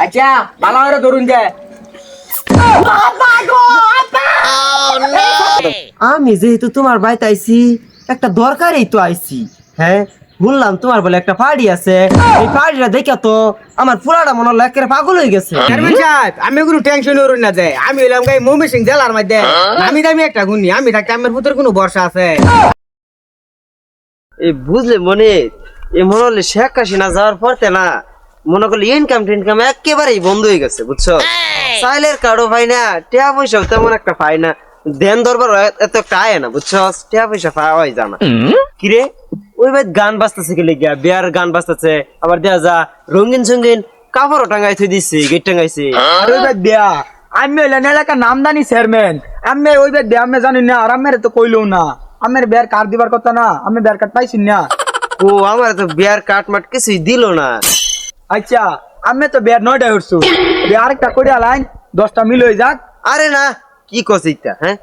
আচ্ছা ভালো করে ধরুন যায়। আমি যেহেতু তোমার বাড়িতে আইছি একটা দরকারই তো আইছি। হ্যাঁ, বললাম তোমার বলে একটা পার্টি আছে, এই পার্টিটা দেখে তো আমার পুরাটা মনে হলো একেবারে পাগল হয়ে গেছে। চেয়ারম্যান সাহেব আমি কোনো টেনশন করুন না যে আমি হইলাম গাই মমি সিং জেলার মধ্যে আমি দামি একটা গুণী আমি থাকতে আমার পুত্রের কোনো ভরসা আছে? এই বুঝলে মনে এই মনে হলে শেখ হাসিনা যাওয়ার পরতে না মনে করলে ইনকাম টিনকাম একেবারেই বন্ধ হয়ে গেছে বুঝছো। চাইলের কার্ডও পাই না, টাকা পয়সাও তেমন একটা পাই না, দেন দরবার এত একটা আয় না বুঝছো, টাকা পয়সা পাওয়াই জানা। কিরে ওই ভাই গান বাজতেছে কি লেগিয়া বিয়ার গান বাজতেছে, আবার দেয়া যা রঙিন সঙ্গিন কাপড়ও টাঙ্গাই থই দিচ্ছি, গেট টাঙ্গাইছি। আর ওই বাদ দিয়া আমি হইলাম এলাকার নামদানি চেয়ারম্যান, আমি ওই বাদ দিয়া আমি জানি না আর আমার তো কইলো না আমার বেয়ার কার্ড দিবার কথা না, আমি বেয়ার কার্ড পাইছি না। ও আমার তো বিয়ার কাট মাট কিছুই দিল না। আচ্ছা আমি তো বেয়ার 9টায় উঠছু, আরেকটা করে লাইন 10টা মিল হয়ে যাক। আরে না কি কস ইটা, হ্যাঁ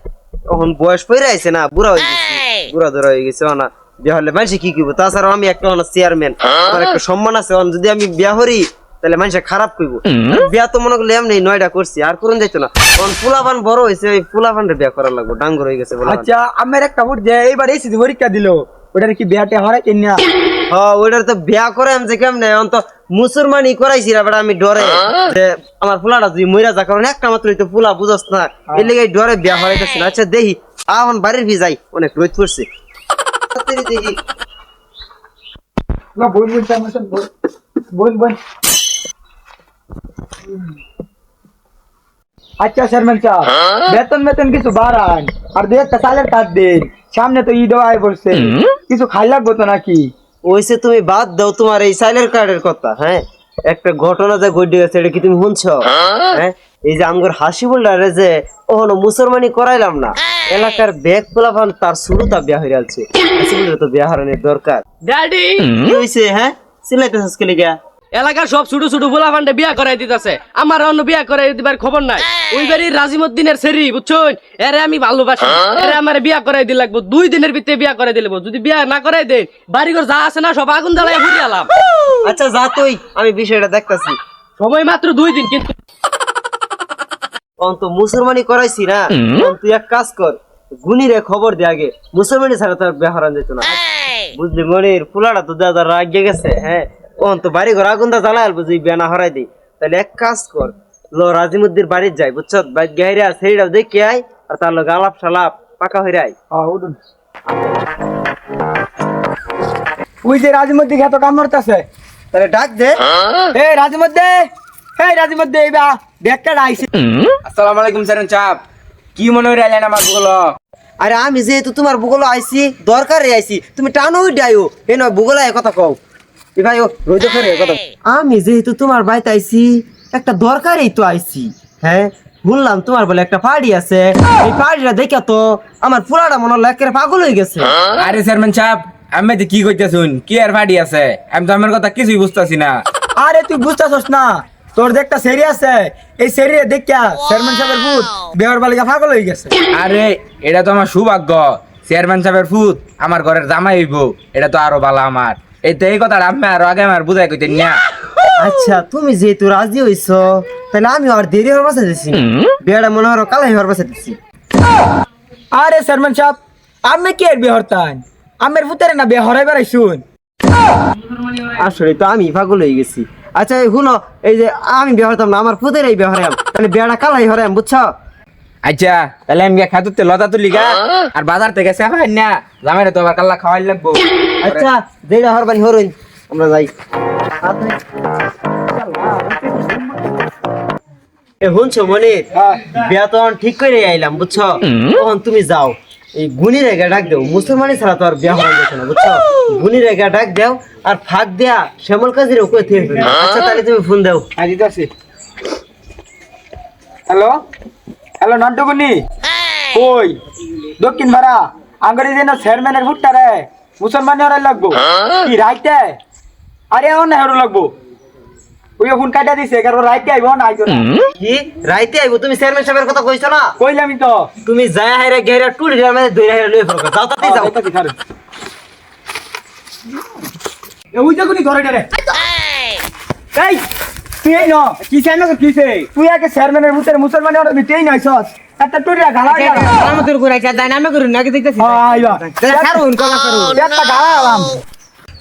তখন বয়স পড়ে আইছে না, বুড়া হয়ে গেছে, বুড়া ধরা হয়ে গেছে না, বিয়া হলে মানুষ কি কইব। তাছাড়াও আমি একটা চেয়ারম্যান, আমার একটা সম্মান আছে, যদি আমি বিয়া হরি তাহলে মানুষ খারাপ কইব। বিয়া তো মনে করলে এমনি 9টা করছি আর করুন যাইতো না, তখন ফুলাবান বড় হয়েছে, ওই ফুলাবানরে বিয়া করার লাগবো, ডাঙ্গর হয়ে গেছে বলে। আচ্ছা আমার একটা ভোট যে এইবার এসিসি পরীক্ষা দিল ওটার কি বিয়াতে হরাই কিনা? হ্যাঁ ওইটার তো বিয়া করে আমি কেমনে অন্ত মুসলমানি করাইছি রা বেটা, আমি ডরে যে আমার ফুলাটা যদি মইরা যা, কারণ একটা মাত্রই তো ফুলা বুঝস না, এর লেগে ডরে বিয়া হরাইতেছি না। আচ্ছা দেখি এখন বাড়ির ভি যাই, অনেক রোদ পড়ছে। দেখি না বল বল চামচন বল বল বল। আচ্ছা চেয়ারম্যান সাহেব বেতন বেতন কিছু বাড়ান আর দুই একটা চালের কার্ড দিন, সামনে তো ঈদ আয় বলছে, কিছু খাই লাগবো তো নাকি? ওইসে তুমি বাদ দাও তোমার এই সাইলের কার্ডের কথা। হ্যাঁ একটা ঘটনা যা ঘটে গেছে এটা কি তুমি শুনছো? হ্যাঁ এই যে আমগর হাসিবুল্লাহ যে ওহনো মুসলমানি করাইলাম না, এলাকার ব্যাগ পোলাপান তার শুরুটা বিয়া হয়ে যাচ্ছে, হাসিবুল্লাহ তো বিয়া হারানোর দরকার। ড্যাডি কি হইছে? হ্যাঁ সিলাইতেছস কি লিগা? এলাকার সব ছোট ছোট পোলা ফান্ডে বিয়া করাই দিতেছে, আমার অন্য বিয়া করাই দিবার খবর নাই। ওই বাড়ির রাজিমুদ্দিনের সেরি বুঝছুন, এরে আমি ভালোবাসি, এরে আমার বিয়া করাই দিলে লাগবো, 2 দিনের ভিতরে বিয়া করাই দিলে। যদি বিয়া না করাই দেন বাড়িঘর যা আছে না সব আগুন জ্বালায় ফুরিয়ালাম। আচ্ছা যা তুই, আমি বিষয়টা দেখতাছি। সময় মাত্র 2 দিন, কিন্তু অন্ত মুসলমানি করাইছি না, তুই এক কাজ কর, গুনিরে খবর দে আগে, মুসলমানি ছাড়া তো আর বিয়া হারান যেত না। বুঝলি মনির ফুলাটা তো দাদা রাগে গেছে। হ্যাঁ অন্ত বাড়ি ঘর আগুন দা জ্বালায় বুঝি বিয়া না হারাই দিই, তাহলে এক কাজ কর লো রাজিমুদ্দির বাড়ির যাই বুঝছ, বাইক গাইরা সেইটাও দেখে আয় আর তার লোক আলাপ সালাপ পাকা হইরে আয়। উঠুন ওই যে রাজমধ্যে এত কাম করতেছে, তাহলে ডাক দে। এই রাজমধ্যে, এই রাজমধ্যে এইবা ব্যাগটা আইছে। আসসালামু আলাইকুম চেয়ারম্যান সাহেব, কি মনে হইরা আইলেন আমার বগুলো? আরে আমি যেহেতু তোমার ভূগোল আইছি দরকারে আইছি, তুমি টানো ডাইও এ নয় ভূগোল কথা কও। এ ভাই ও রইতে ফেরে কথা। আমি যেহেতু তোমার বাড়িতে আইছি একটা দরকারেই তো আইছি। হ্যাঁ বললাম তোমার বলে একটা পার্টি আছে, এই পার্টিটা দেখে তো আমার পুরাটা মনে হলো একেবারে পাগল হয়ে গেছে। আরে চেয়ারম্যান সাহেব আমি তো কি কইতেছুন, কি আর ফাড়ি আছে, আমি তো আমার কথা কিছুই বুঝতেছি না। আরে তুই বুঝতেছস না, তোর যে একটা সেরি আছে এই সেরি দেখিয়া চেয়ারম্যান সাহেবের ভূত বেহর বালিকা পাগল হয়ে গেছে। আরে এটা তো আমার সৌভাগ্য, চেয়ারম্যান সাহেবের ফুত আমার ঘরের জামাই হইব, এটা তো আরো ভালো আমার। এই তো এই কথাটা আমি আরো আগে আমার বুঝাই কইতেন না। আচ্ছা তুমি যেহেতু রাজি হইছো তাহলে আমি আর দেরি হওয়ার বাসা দিছি, বিয়েটা মনে হয় কালাই হওয়ার বাসা দিছি। আরে চেয়ারম্যান সাহেব আমি কি আর বিয়ে হরতাম, আমের ভূতের না বিয়ে হরাই বেড়াইছুন। আসলে তো আমি পাগল হয়ে গেছি। আচ্ছা শুনো, এই যে আমি বিয়ে হতাম না, আমার ফুদের এই বিয়ে হরাম, তাহলে বিয়েটা কালাই হরাম বুঝছো। আচ্ছা তাহলে আমি খাতুতে লতা তুলি গা, আর বাজার থেকে সেফাই না জামাইরে তো আবার কাল্লা খাওয়াই লাগবো। আচ্ছা যেটা হরবানি হরইন, আমরা যাই। এ শুনছো মনির, বিয়া তো ঠিক করে আইলাম বুঝছো, তখন তুমি যাও এই গুনির এগা ডাক দেও, মুসলমানি ছাড়া তো আর বিয়া হওয়া যাচ্ছে না বুঝছো, গুনির এগা ডাক দেও আর ফাঁক দেয়া শ্যামল কাজের ওকে থেকে ফেলো। আচ্ছা তাহলে তুমি ফোন দাও। আজি তো আছে। হ্যালো হ্যালো নান্টুগুনি কই দক্ষিণ ভাড়া আঙ্গারি যেন চেয়ারম্যানের ভুট্টা রে মুসলমান হরাই লাগবো কি রাইতে? আরে এখন না হেরো লাগবো, ওই ফোন কাটা দিছে কারণ রাইতে আইব না আইতো না। কি রাইতে আইবো? তুমি চেয়ারম্যান সাহেবের কথা কইছো না? কইলামই তো। তুমি যায় হাইরা গেরা টুড়ি মানে দইরা হাইরা লই ফরকা যাও, তাতে যাও। ওই যে কোনি ধরে রে এই তুই এই ন কিসে না কিসে তুই আগে চেয়ারম্যানের ভিতরে মুসলমান আর তুই নয়ছস একটা টুরিয়া গালা আমাদের ঘুরাই চাই না আমি করুন নাকি দেখতেছি আইবা কারণ কলা করুন একটা গালা আলাম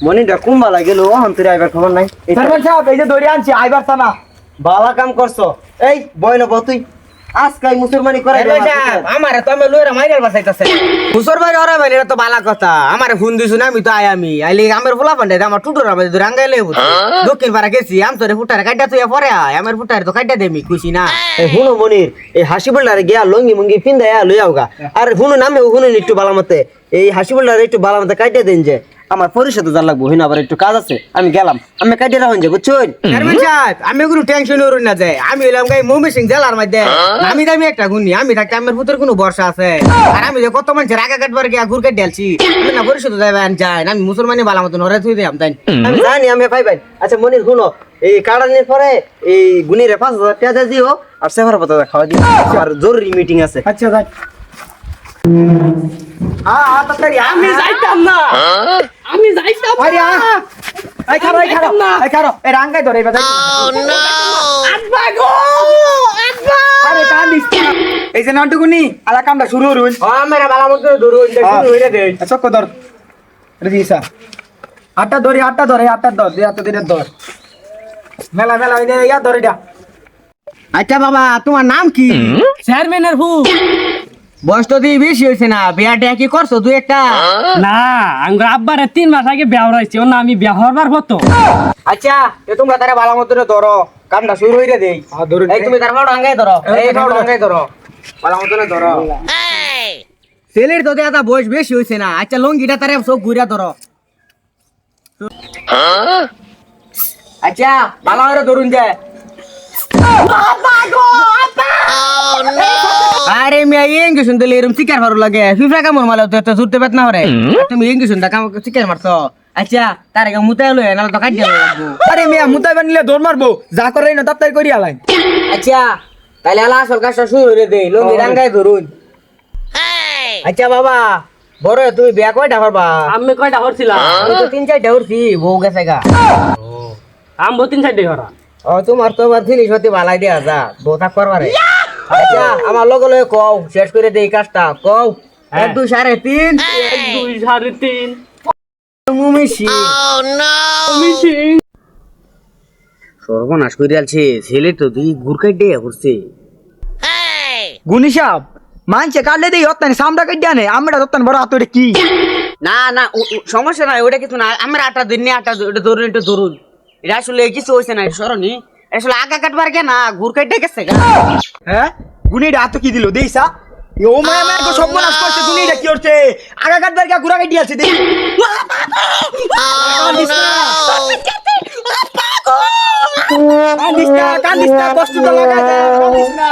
মনিটা কুম্বালা গেল অন্তরে আইবার খবর নাই চেয়ারম্যান সাহেব এই যে দড়ি আনছি আইবার সানা বালা কাম করছো এই বইল তুই আজকাল মুসলমানি করে আমারে তো আমি লইরা মাইরাল বাসাইতাছে হুসর ভাই ওরা ভাই এটা তো বালা কথা আমারে ফোন দিছু না আমি তো আমি আইলে আমার ফুলা পান্ডে আমার টুটুর আমাদের রাঙ্গাইলে দক্ষিণ পাড়া গেছি আমি তোরে ফুটারে কাটা তুই পরে আমার ফুটারে তো কাটা দেমি খুশি না হুনো মনির এই হাসি বললারে গিয়া লঙ্গি মুঙ্গি পিন্দায়া লই আওগা আর হুনো নামে হুনো একটু বালামতে এই হাসি বললারে একটু বালামতে কাটা দেন যে আমার পরিষদ যা লাগবো হিনা আবার একটু কাজ আছে আমি গেলাম আমি কাটে রাখুন যে বুঝছুন চেয়ারম্যান সাহেব আমি কোনো টেনশন হরুন না যায় আমি হইলাম গাই মমি সিং জেলার মধ্যে আমি দামি একটা গুনি আমি থাকতে আমার পুত্রের কোনো ভরসা আছে আর আমি যে কত মানুষের আগে কাটবার গিয়া ঘুর কাট ঢেলছি আমি না পরিষদ যাবেন যায় আমি মুসলমানি বালা মতন হরে থুই দিলাম তাই আমি জানি আমি পাইবাই আচ্ছা মনির হুনো এই কাটানির পরে এই গুনিরে 5,000 টাকা দিও আর সেফার পাতা খাওয়া দিও আর জরুরি মিটিং আছে আচ্ছা ভাই তাড়াতাড়ি আমি যাইতাম না আমি যাইতাম আরে না এই খারো এই খারো এই রাঙ্গাই ধরে এবার আব্বা গো আব্বা আরে কান্দিস না। এই যে নাটুকুনি আলা কামটা শুরু হরুন আমার বালা মতন ধরুন শুরু হইরে দে চক্ক ধর রেজিসা আটটা ধরে আটটা ধরে আটটা ধর দিয়ে আটটা দিনের ধর মেলা মেলা ওই ইয়া ধরে দিয়া আচ্ছা বাবা তোমার নাম কি চেয়ারম্যানের ফু বয়স তো দিয়ে বেশি হয়েছে না বিয়া টিয়া কি করছো তুই একটা না আঙ্গুর আব্বারে 3 মাস আগে বিয়া হরাইছি ও না আমি বিয়া হরবার কত আচ্ছা এ তোমরা তারে বালা মতন ধরো কামটা শুরু হইরে দেই ধরুন এই তুমি তার ফাউড আঙ্গাই ধরো এই ফাউড আঙ্গাই ধরো বালা মতন ধরো ছেলের তো দাদা বয়স বেশি হয়েছে না আচ্ছা লঙ্গিটা তারে চোখ ঘুরিয়া ধরো আচ্ছা বালা হইরে ধরুন যায় আরে মিয়া ইংকে শুনতে এরম চিকার মারু লাগে ফিফরা কামড় মারলে তো এত জুরতে পেত না হরে তুমি ইংকে শুনতে কাম চিকার মারছো আচ্ছা তার আগে মুতাই লই না তো কাট দিও লাগবো আরে মিয়া মুতাই বানিলে দৌড় মারবো যা করে না তাড়াতাড়ি করি আলাই আচ্ছা তাহলে আলা আসল কাজটা শুরু হইরে দেই লঙ্গি রাঙ্গাই ধরুন আচ্ছা বাবা বড় তুমি বিয়া কয়টা করবা আমি কয়টা হরছিলাম আমি তো 3-4টা উঠছি বউ গেছে গা আমি 3-4 হরা ও তোমার তো আবার জিনিস হতে ভালাই দেয়া যা বউ থাক করবারে আচ্ছা আমার লগে লগে কও শেষ করে দেই কাজটা কও 1 2 3.5 2 3.5 মুমিছি সর্বনাশ করে আলছে ছেলে তো দুই গুরকাই ডে করছে গুনি সাহেব মানছে কাটলে দেই অত্তানি সামরা কাট দেয়া নে আমরা অত্তানি বড় হাত কি না না সমস্যা নাই ওটা কিছু না আমরা আটা দিন আটা ওটা ধরুন একটু ধরুন এটা আসলে কিছু হয়েছে না সরনি আসলে আগা কাটবার কে না গুরকাই ডে গেছে গা হ্যাঁ গুনিটা হাত কি দিল দেইসা ও মায়া মায়া তো সব মনাস করছে গুনিটা কি করছে আগা কাটবার কে গুড়া কাটি আছে দেই কান্দিস না কষ্ট তো লাগা কান্দিস না